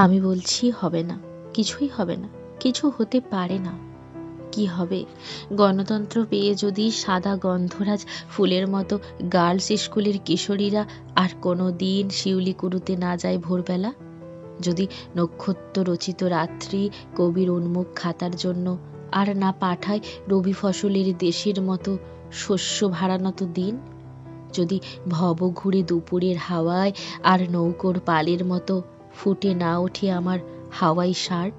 আমি বলছি হবে না, কিছুই হবে না, কিছু হতে পারে না। কি হবে গণতন্ত্র পেয়ে যদি সাদা গন্ধরাজ ফুলের মতো গার্লস স্কুলের কিশোরীরা আর কোনো দিন শিউলি কুড়ুতে না যায় ভোরবেলা? যদি নক্ষত্র রচিত রাত্রি কবির উন্মুখ খাতার জন্য আর না পাঠায় রবি ফসলের দেশের মতো শস্য ভাড়ানত দিন? যদি ভব ঘুরে দুপুরের হাওয়ায় আর নৌকোর পালের মতো ফুটে না ওঠে আমার হাওয়াই শার্ট?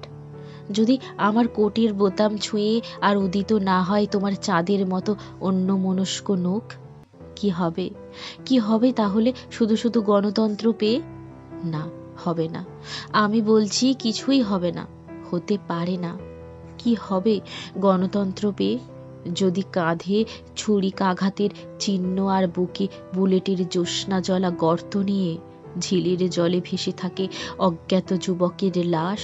যদি আমার কোটের বোতাম ছুঁয়ে আর উদিত না হয় তোমার চাঁদের মতো অন্যমনস্ক নখ? কি হবে? কি হবে তাহলে শুধু শুধু গণতন্ত্র পেয়ে? না, হবে না। আমি বলছি কিছুই হবে না, হতে পারে না। কি হবে গণতন্ত্র পেয়ে যদি কাঁধে ছুরিকাঘাতের চিহ্ন আর বুকে বুলেটের জ্যোৎস্না জ্বলা গর্ত নিয়ে ঝিলের জলে ভেসে থাকে অজ্ঞাত যুবকের লাশ?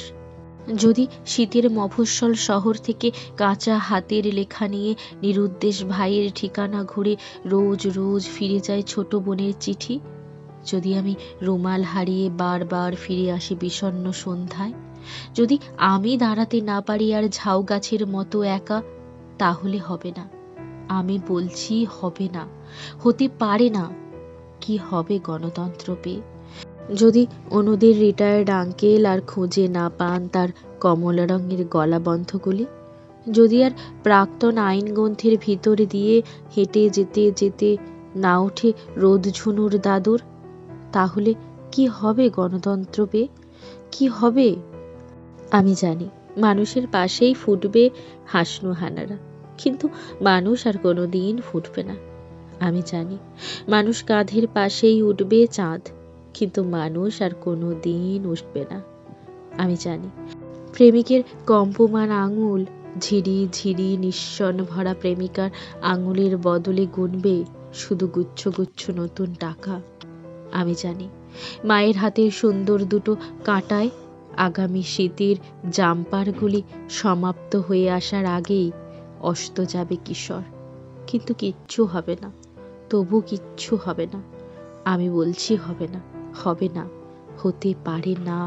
যদি শীতের মফস্বল শহর থেকে কাঁচা হাতের লেখা নিয়ে নিরুদ্দেশ ভাইয়ের ঠিকানা ঘুরে রোজ রোজ ফিরে যায় ছোট বোনের চিঠি? যদি আমি রুমাল হারিয়ে বারবার ফিরে আসি বিষণ্ণ সন্ধ্যায়? যদি আমি দাঁড়াতে না পারি আর ঝাউ গাছের মতো একা, তাহলে হবে না। আমি বলছি হবে না, হতে পারে না। কি হবে গণতন্ত্র পেয়ে যদি অনুদের রিটায়ার্ড আঙ্কেল আর খুঁজে না পান তার কমলা রঙের গলাবন্ধগুলি? যদি আর প্রাক্তন আইনগ্রন্থের ভিতর দিয়ে হেঁটে যেতে যেতে না ওঠে রোদ ঝুনুর দাদুর? তাহলে কি হবে গণতন্ত্র পেয়ে? কি হবে? আমি জানি মানুষের পাশেই ফুটবে হাসনুহানারা, কিন্তু মানুষ আর কোনো দিন ফুটবে না। আমি জানি মানুষ কাঁধের পাশেই উঠবে চাঁদ, কিন্তু মানুষ আর কোনো দিন উঠবে না। আমি জানি প্রেমিকের কম্পমান আঙুল ঝিরি ঝিরি নিঃসন ভরা প্রেমিকার আঙুলের বদলে গুনবে শুধু গুচ্ছ গুচ্ছ নতুন টাকা। আমি জানি মায়ের হাতের সুন্দর দুটো কাঁটায় আগামী শীতের জাম্পারগুলি সমাপ্ত হয়ে আসার আগেই অস্ত যাবে কিশোর। কিন্তু কিচ্ছু হবে না, তবু কিচ্ছু হবে না। আমি বলছি হবে না, হবে না, হতে পারে না।